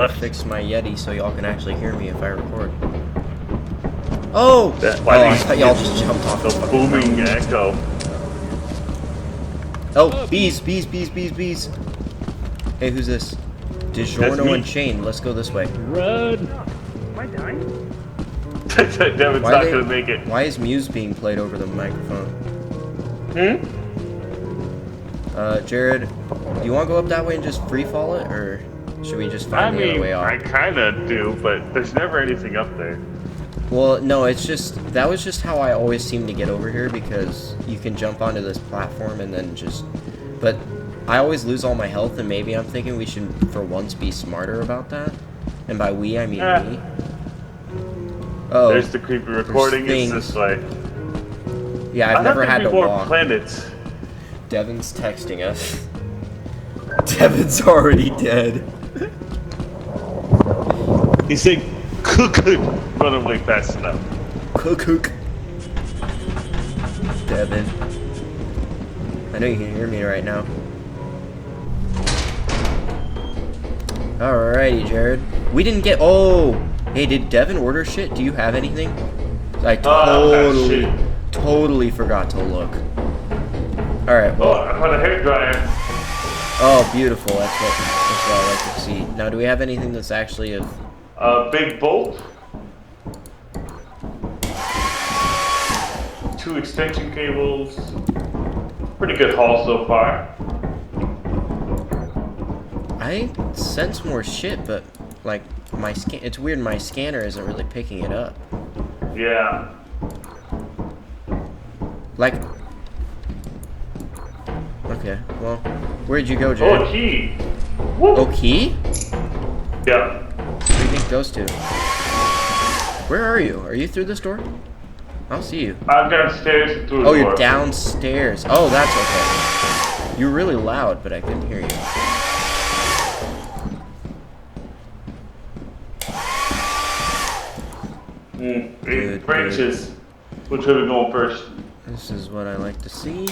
to fix my Yeti so y'all can actually hear me if I record. Oh! I thought y'all just jumped off the booming echo. Oh, bees. Hey, who's this? DiGiorno and Shane. Let's go this way. Run! Am I dying? Devin's not gonna make it. Why is Muse being played over the microphone? Jared, do you want to go up that way and just free fall it, or should we just find the other way off? I kinda do, but there's never anything up there. Well, no, it's just, that was just how I always seem to get over here, because you can jump onto this platform and then just, but I always lose all my health, and maybe I'm thinking we should, for once, be smarter about that. And by we, I mean me. Oh, there's the creepy recording. It's this way. Yeah, I've never had to walk. Planets. Devin's texting us. Devin's already dead. He's saying, "Cook, run away fast enough." Cook. Devin, I know you can hear me right now. Alrighty, Jared. We didn't get. Oh, hey, did Devin order shit? Do you have anything? I totally forgot to look. All right. Well, I found a hairdryer. Oh, beautiful. That's what I like to see. Now, do we have anything that's actually of? Big bolt. 2 extension cables. Pretty good haul so far. I sense more shit, but like my scan. It's weird. My scanner isn't really picking it up. Yeah. Like. Okay. Well, where'd you go, Jared? Oh, a key. Woo. Oh, key? Yeah. Where do you think it goes to? Where are you? Are you through this door? I don't see you. I'm downstairs and through the door. Oh, you're downstairs. Oh, that's okay. You're really loud, but I couldn't hear you. Eight branches. Which way are we going first? This is what I like to see.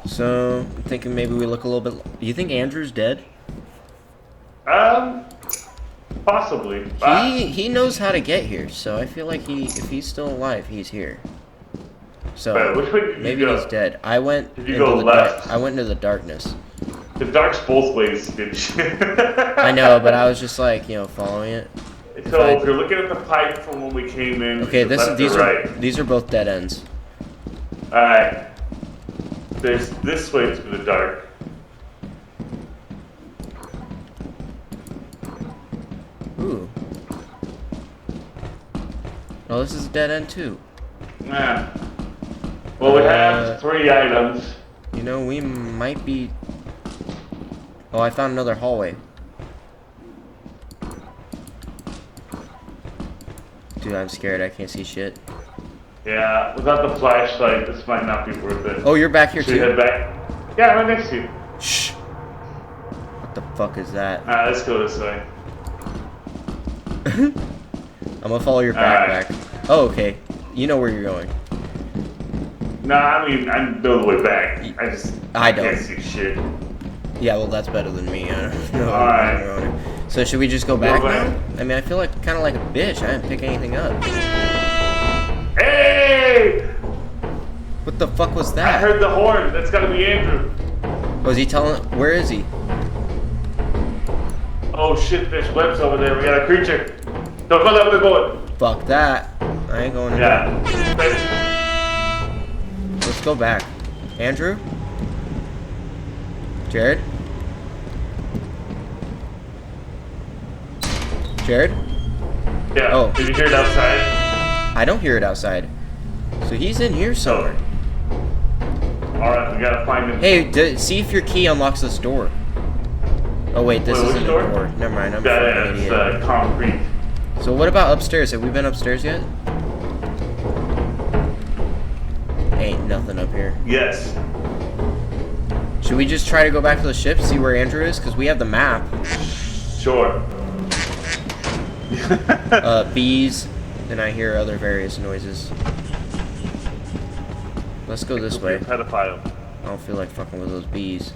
So, I'm thinking maybe we look a little bit... Do you think Andrew's dead? Possibly. He knows how to get here, so I feel like if he's still alive, he's here. So, which way did you maybe go? He's dead. I went Did you go left? I went into the darkness. The dark's both ways, didn't you? I know, but I was just like, following it. So if you're looking at the pipe from when we came in, okay, these are both dead ends. Alright. There's this way through the dark. Ooh. Oh, this is a dead end too. Yeah. Well, we have 3 items. We might be... Oh, I found another hallway. Dude, I'm scared. I can't see shit. Yeah, without the flashlight, this might not be worth it. Oh, you're back here too? Should we head back? Yeah, right next to you. Shh. What the fuck is that? Alright, let's go this way. I'm gonna follow your backpack. Oh, okay. You know where you're going. Nah, I mean, I know the way back. I don't. Can't see shit. Yeah, well, that's better than me. I don't know. Alright. So should we just go back now? I mean, I feel like kind of like a bitch. I didn't pick anything up. Hey! What the fuck was that? I heard the horn. That's gotta be Andrew. Was he telling? Where is he? Oh shit, there's webs over there. We got a creature. Don't go that way, boy. Fuck that. I ain't going in there. Let's go back. Andrew? Jared? Jared? Yeah. Oh. Did you hear it outside? I don't hear it outside. So he's in here somewhere. Alright, we gotta find him. Hey, see if your key unlocks this door. Oh wait, this isn't a door. Never mind, I'm an idiot. It's concrete. So what about upstairs? Have we been upstairs yet? Ain't nothing up here. Yes. Should we just try to go back to the ship, see where Andrew is? Because we have the map. Sure. Bees, and I hear other various noises. Let's go this way. Pedophile. I don't feel like fucking with those bees.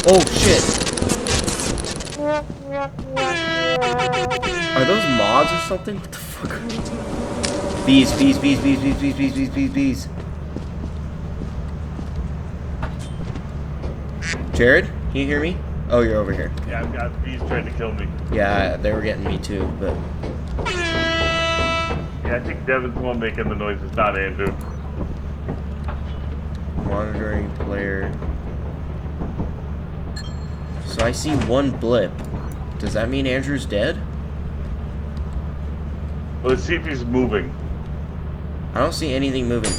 Oh shit! Are those mods or something? What the fuck? Bees, bees, bees, bees, bees, bees, bees, bees, bees, bees. Jared, can you hear me? Oh, you're over here. Yeah, I've got bees trying to kill me. Yeah, they were getting me too, but Yeah, I think Devin's the one making the noises, not Andrew. monitoring player. So I see one blip. Does that mean Andrew's dead? Well, let's see if he's moving. I don't see anything moving,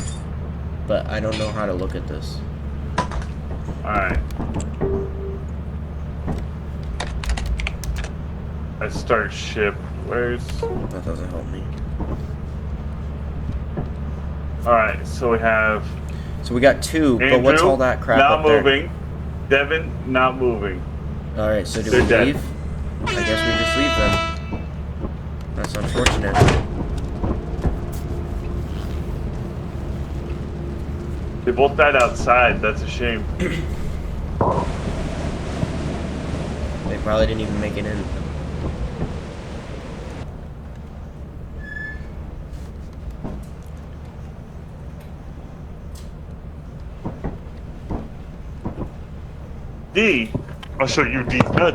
but I don't know how to look at this. Alright. Let's start ship. Where's... That doesn't help me. Alright, so we have... So we got two, Andrew, but what's all that crap not up there? moving. Devin, not moving. Alright, so do They're we dead. leave? I guess we just leave them. That's unfortunate. They both died outside. That's a shame. They probably didn't even make it in. D. I'll show you D's gun.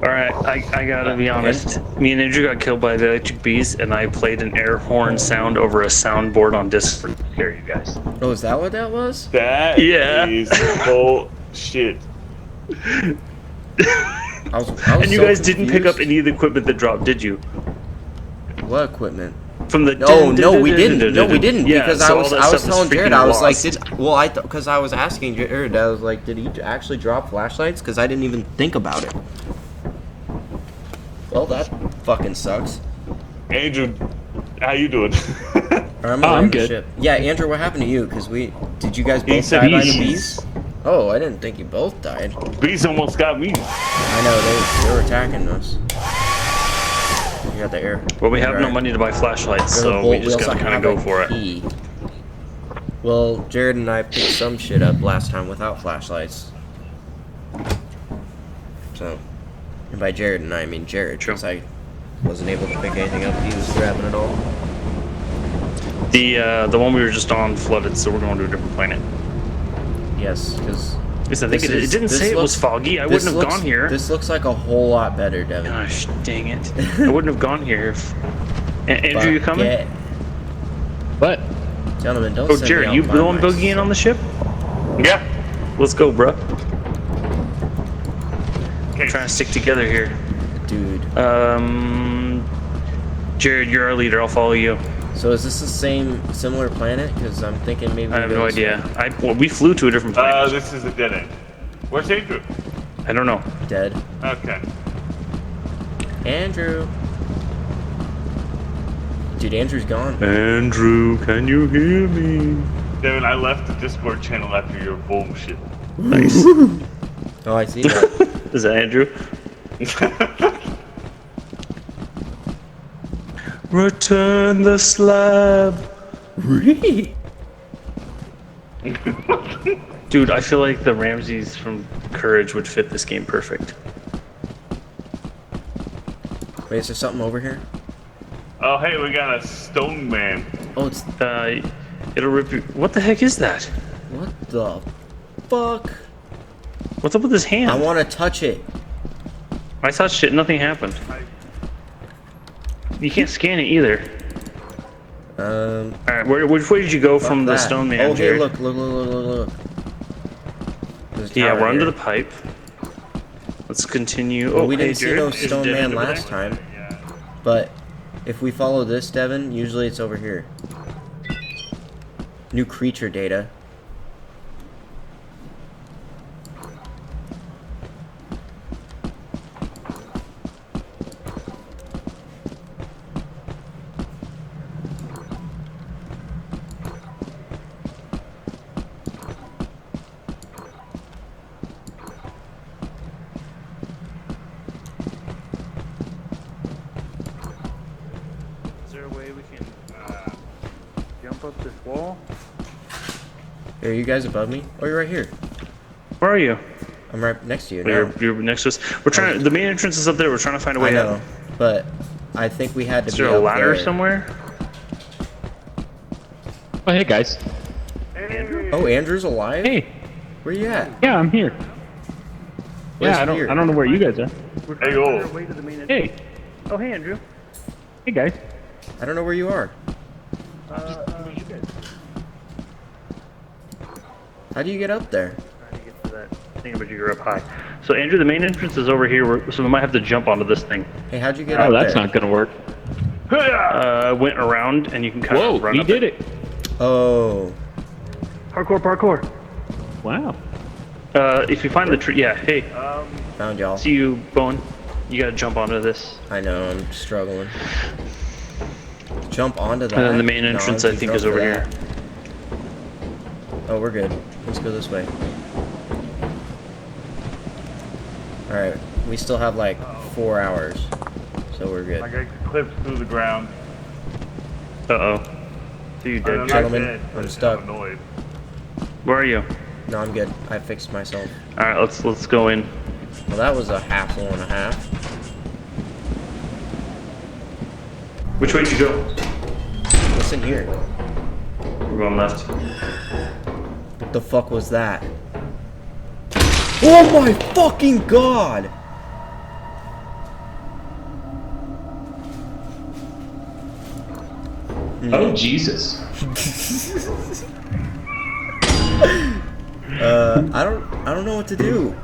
Alright, I gotta be honest. Me and Andrew got killed by the electric bees, and I played an air horn sound over a soundboard on Discord to scare you guys. Oh, is that what that was? That Yeah. is bullshit. I was And you so guys didn't pick up confused. any of the equipment that dropped, did you? What equipment? From the No, we didn't. No, we didn't. Yeah, Because so I all was that stuff telling freaking Jared, I was like, lost. because I was asking Jared, I was like, did he actually drop flashlights? Because I didn't even think about it. Well, that fucking sucks. Andrew, how you doing? I'm good. Ship. Yeah, Andrew, what happened to you? Because did you guys He both said die by the bees. bees? Oh, I didn't think you both died. Bees almost got me. I know, they were attacking us. You got the air. Well, we have no Right. money to buy flashlights, Go to so Bolt we just Wheels, gotta I kind of have go a for it. key. Well, Jared and I picked some shit up last time without flashlights. So, and by Jared and I mean Jared, True. because I wasn't able to pick anything up. He was grabbing it all. The one we were just on flooded, so we're going to a different planet. Yes, because Because I think it didn't say it was foggy. I wouldn't have gone here. This looks like a whole lot better, Devin. Gosh, dang it! I wouldn't have gone here. If... Andrew, you coming? Bucket. What? Gentlemen, don't Oh, send me Jared, out you by blowing myself. boogie in on the ship? Yeah. Let's go, bro. Okay. Trying to stick together here. Dude. Jared, you're our leader. I'll follow you. So is this the similar planet? Because I'm thinking maybe I have we no go this idea. way. Well, we flew to a different planet. This is a dead end. Where's Andrew? I don't know. Dead. Okay. Andrew. Dude, Andrew's gone. Andrew, can you hear me? Devin, I left the Discord channel after your bullshit. Nice. Oh, I see that. Is that Andrew? Return the slab. Dude, I feel like the Ramses from Courage would fit this game perfect. Wait, is there something over here? Oh, hey, we got a stone man. Oh, it's... It'll rip you. What the heck is that? What the fuck? What's up with his hand? I want to touch it. I touched it, nothing happened. You can't scan it either. Alright, which way did you go from the that. stone man, Oh, hey, Jared? look. There's a Yeah, tower we're under here. the pipe. Let's continue. Well, Oh, we hey, didn't see Jared, no is stone Devin man over last there? time. But if we follow this, Devin, usually it's over here. New creature data. Is there a way we can jump up this wall? Are you guys above me? Oh, you're right here. Where are you? I'm right next to you. You're, No. you're next to us. We're trying. The main entrance is up there. We're trying to find a I way know, out. but I think we had to Is be there a up ladder there. somewhere? Oh, hey guys. Oh, Andrew's alive? Hey. Where you at? Yeah, I'm here. Where's Yeah, here? I don't know where you guys are. Hey, yo. Hey. Oh, hey, Andrew. Hey guys. I don't know where you are. How do you get up there? Trying to get to that thing, but you're up high. So, Andrew, the main entrance is over here, so we might have to jump onto this thing. Hey, how'd you get Oh, up that's there? not gonna work. Went around, and you can kind Whoa, of run he up did it. Oh, Parkour. Wow. If you find the tree, yeah. Hey, found y'all. see you, Bowen. You gotta jump onto this. I know, I'm struggling. Jump onto that. And then the main No, entrance, I'm I too think, drunk is over for here. that. Oh, we're good. Let's go this way. Alright, we still have like 4 hours, so we're good. I got clipped through the ground. Uh-oh. So you I'm dead, not Jared? Gentlemen, dead, I'm but stuck. annoyed. Where are you? No, I'm good. I fixed myself. All right, let's go in. Well, that was a hassle and a half. Which way did you go? Listen here. We're going left. What the fuck was that? Oh my fucking god! Oh Jesus. I don't know what to do.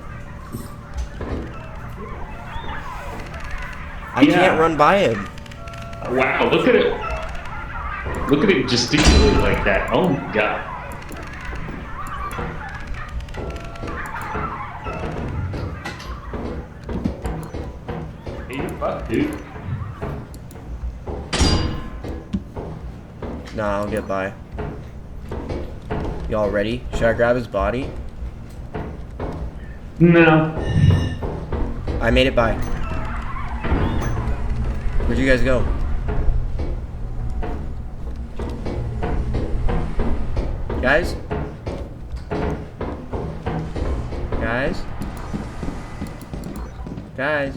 I Yeah. can't run by him. Wow, look at it. Look at it gesticulate like that. Oh my god. Hey, you fuck, dude. Nah, I'll get by. Y'all ready? Should I grab his body? No. I made it by. Where'd you guys go? Guys? Guys? Guys?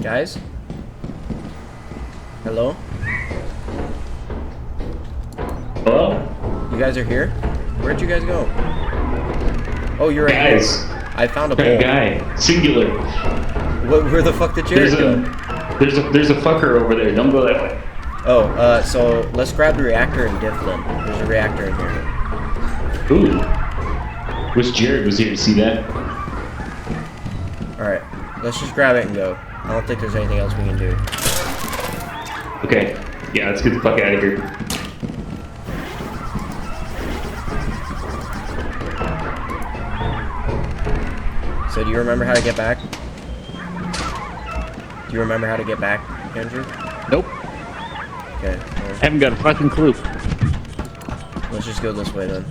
Guys? Hello? Hello? You guys are here? Where'd you guys go? Oh, you're right here. Guys. I found a That bowl. guy. Singular. Where the fuck did Jared go? There's a fucker over there. Don't go that way. Oh, so let's grab the reactor and diff them. There's a reactor in here. Ooh. Wish Jared was here to see that. Alright, let's just grab it and go. I don't think there's anything else we can do. Okay. Yeah, let's get the fuck out of here. So do you remember how to get back? Do you remember how to get back, Andrew? Nope. Okay, well, Haven't got a fucking clue. let's just go this way then.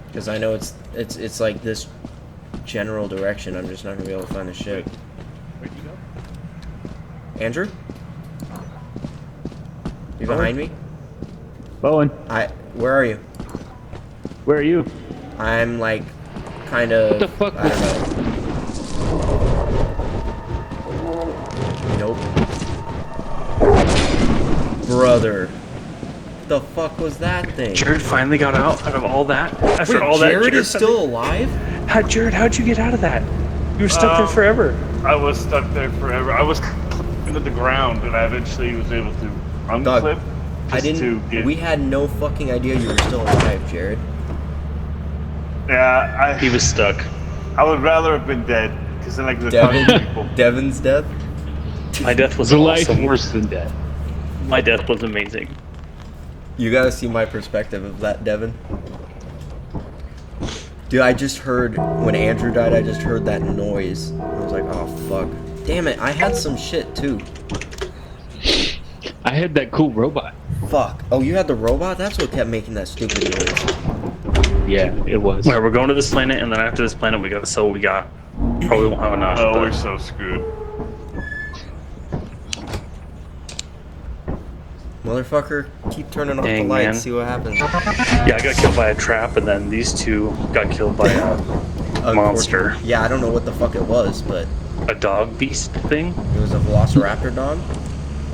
Because I know it's like this general direction. I'm just not gonna be able to find the ship. Where'd you go? Andrew? You behind me? Bowen, Where are you? where are you? I'm like kind of. What the fuck I was don't know. Nope. Brother. The fuck was that thing? Jared finally got out of all that. After Wait, all that, Jared is finally- still alive? Jared, how'd you get out of that? You were stuck there forever. I was stuck there forever. I was into the ground, and I eventually was able to unclip. I just to didn't. get- We had no fucking idea you were still alive, Jared. Yeah, He was stuck. I would rather have been dead, because then I could have talked to people. Devin's death? My death was The life awesome. worse than death. My death was amazing. You gotta see my perspective of that, Devin. Dude, I just heard, when Andrew died, I just heard that noise. I was like, oh fuck. Damn it, I had some shit too. I had that cool robot. Fuck. Oh, you had the robot? That's what kept making that stupid noise. Yeah, it was. Alright, we're going to this planet, and then after this planet, we gotta sell what we got. Probably won't have enough. Oh, but- we're so screwed. Motherfucker, keep turning off the Dang, lights, man. see what happens. Yeah, I got killed by a trap, and then these two got killed by a monster. Yeah, I don't know what the fuck it was, but A dog beast thing. it was a velociraptor dog.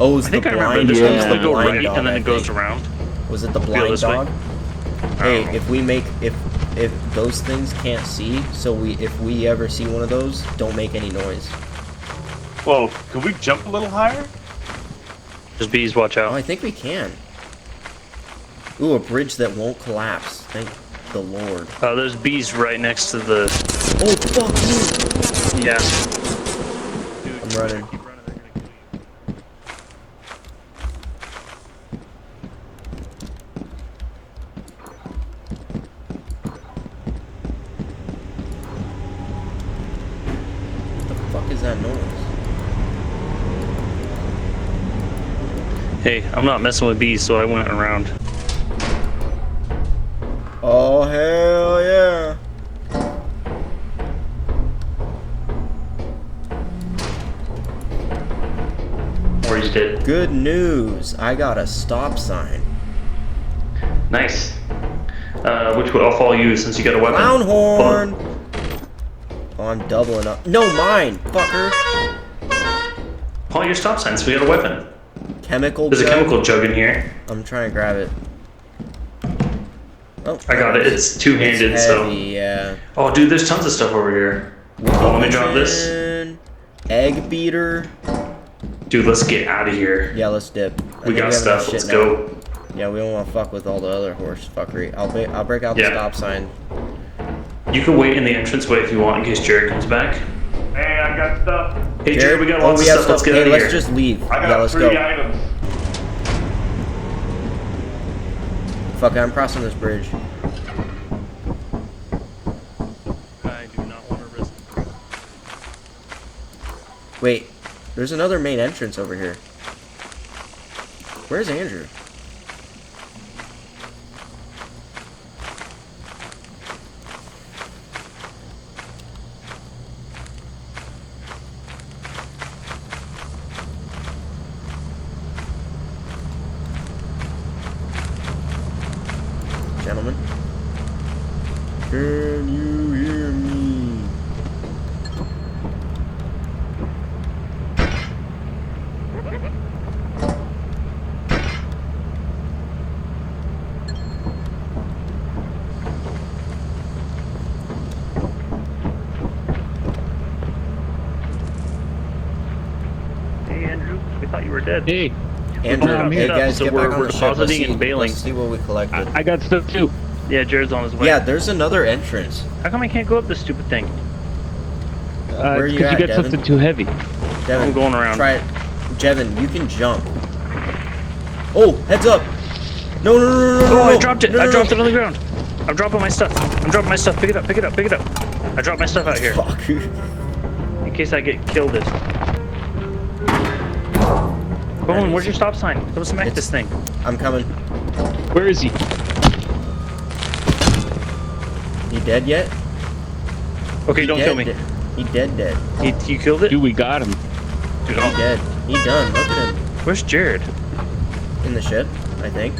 Oh, it was I the think I remember blind this dog. one. Yeah. They go Blind right, dog, and then I it goes think. around. Was it the Feel blind this way? dog? I Hey, don't know. if we make if those things can't see, so if we ever see one of those, don't make any noise. Whoa, can we jump a little higher? Just bees, watch Oh, out. I think we can. Ooh, a bridge that won't collapse. Thank the Lord. There's bees right next to the. Oh, fuck you! Yeah. I'm running. Keep running, they're gonna kill you. What the fuck is that noise? Hey, I'm not messing with bees, so I went around. Oh, hell yeah! Or he's dead. Good news! I got a stop sign. Nice. Which way? I'll follow you since you got a weapon. Clown horn! Follow- Oh, I'm doubling up. No, mine! Fucker! Follow your stop sign, so we got a weapon. Chemical There's a jug. chemical jug in here. I'm trying to grab it. Oh, I got it. It's two-handed, it's so. heavy, yeah. Oh, dude, there's tons of stuff over here. Oh, let me drop this. Vision, egg beater. Dude, let's get out of here. Yeah, let's dip. I We think got have enough stuff. shit Let's now. go. Yeah, we don't want to fuck with all the other horse fuckery. I'll break out the Yeah. stop sign. You can wait in the entranceway if you want in case Jared comes back. Hey, I got stuff. Hey, Jared, we got oh, lots we of have stuff. Let's get Hey, out of let's here. just leave. I Yeah, got let's 3 go. items. Fuck, I'm crossing this bridge. I do not want to risk. Wait, there's another main entrance over here. Where's Andrew? Gentlemen, can you hear me? Hey, Andrew, we thought you were dead. Hey, Andrew, I'm hey here. guys, So get we're- back on we're the ship. Let's depositing see, and bailing. let's see what we collected. I got stuff too. Yeah, Jared's on his way. Yeah, there's another entrance. How come I can't go up this stupid thing? Where are you Because at, you got Devin? something too heavy. Devin, I'm going around. Try it. Jevin, you can jump. Oh, heads up! No, no, no, no, no, Oh, no, I dropped it. no, no, I no. dropped it on the ground. I'm dropping my stuff. I'm dropping my stuff. Pick it up. Pick it up. Pick it up. I dropped my stuff out here Fuck. in case I get killed. Bowen, where's your stop sign? Come smack It's- this thing. I'm coming. Where is he? He dead yet? Okay, don't Dead, kill me. dead. He dead. You killed it? Dude, we got him. Dude, He dead. He done. Look at him. where's Jared? In the ship, I think.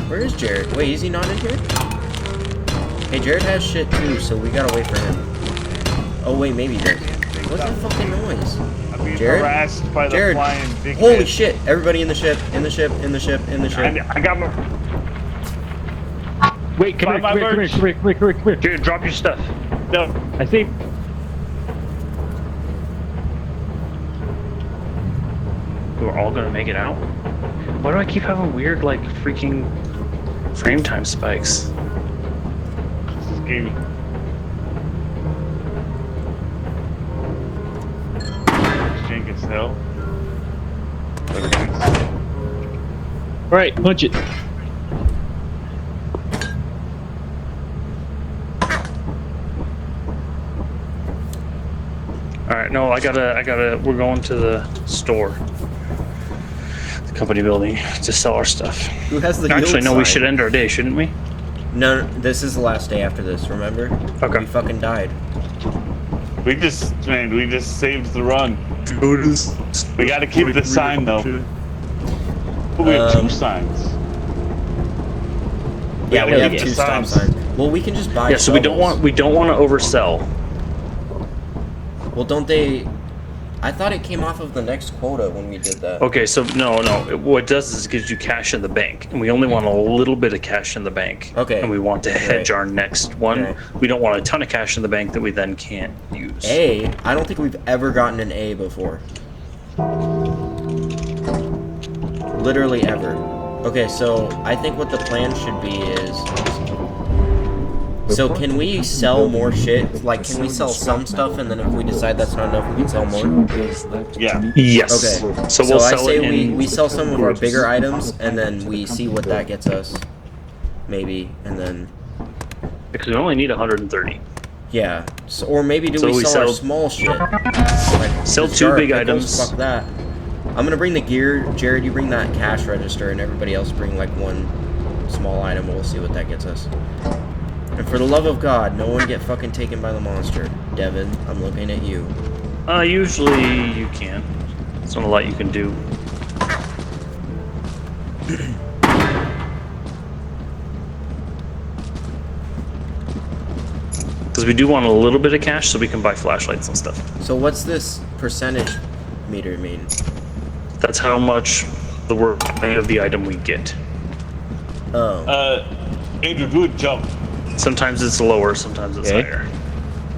Where is Jared? Wait, is he not in here? Hey, Jared has shit too, so we gotta wait for him. Oh wait, maybe he does. What's that fucking noise? I'm being Jared? harassed by the Jared, flying big holy head. shit! Everybody in the ship, in the ship, in the ship, in the ship. I got my. Wait, come Find my here, come here, merch. come here, come here, come here, come here. Jared, drop your stuff. No. I saved. We're all gonna make it out. Why do I keep having weird, like, freaking frame time spikes? This is gaming. Jank as hell. All right, punch it. Alright, no, we're going to the store. The company building to sell our stuff. Who has the Actually, yield no, we sign? should end our day, shouldn't we? No, this is the last day after this, remember? Okay. We fucking died. We just saved the run. We gotta keep the sign though. Oh, we have 2 signs. Yeah, we gotta have keep 2 the stop signs. Well, we can just buy Yeah, so we don't shovels. want to oversell. Well, don't they... I thought it came off of the next quota when we did that. Okay, so no. What it does is it gives you cash in the bank, and we only want a little bit of cash in the bank. Okay. And we want to hedge Right. our next one. Okay. We don't want a ton of cash in the bank that we then can't use. A? I don't think we've ever gotten an A before. Literally ever. Okay, so I think what the plan should be is... So can we sell more shit? Like, can we sell some stuff, and then if we decide that's not enough, we can sell more? Yeah. Yes. Okay. So we'll I sell say it in. we sell some of our bigger items, and then we see what that gets us. Maybe, and then... Because we only need 130. Yeah. So, or maybe do So we we sell our sell- small shit? Like Sell the 2 big pickles, items. Fuck that. I'm gonna bring the gear. Jared, you bring that cash register, and everybody else bring like 1 small item. We'll see what that gets us. And for the love of God, no one get fucking taken by the monster. Devin, I'm looking at you. Usually you can. There's not a lot you can do. Because we do want a little bit of cash so we can buy flashlights and stuff. So what's this percentage meter mean? That's how much the worth of the item we get. Oh. Andrew, do a jump. Sometimes it's lower, sometimes it's Okay. higher.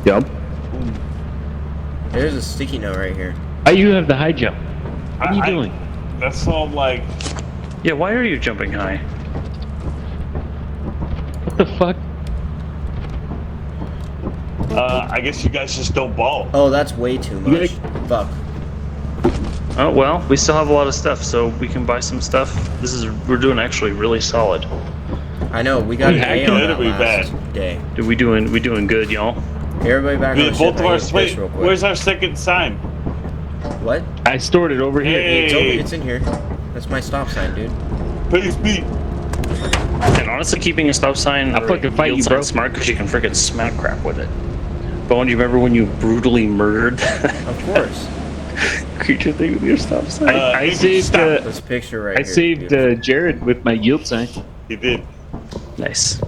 Jump. There's a sticky note right here. Oh, you have the high jump. What are you I- doing? That's all like. Yeah, why are you jumping high? What the fuck? I guess you guys just don't ball. Oh, that's way too much. Fuck. Oh, well, we still have a lot of stuff, so we can buy some stuff. We're doing actually really solid. I know, we got We an A hacked on it, that we last bad. day. We doing good, y'all. Everybody back on the ship. Both of I our need to piss wait. real quick. Where's our second sign? What? I stored it over here. Hey. It's in here. That's my stop sign, dude. Please beat. And honestly, keeping a stop sign I'll or fucking fight yield you, sign bro. smart because you can freaking smack crap with it. Bone, do you remember when you brutally murdered Of course. creature thing with your stop sign? I Andrew, saved. stop. This picture right I here. saved Beautiful. Jared with my yield sign. He did. Nice.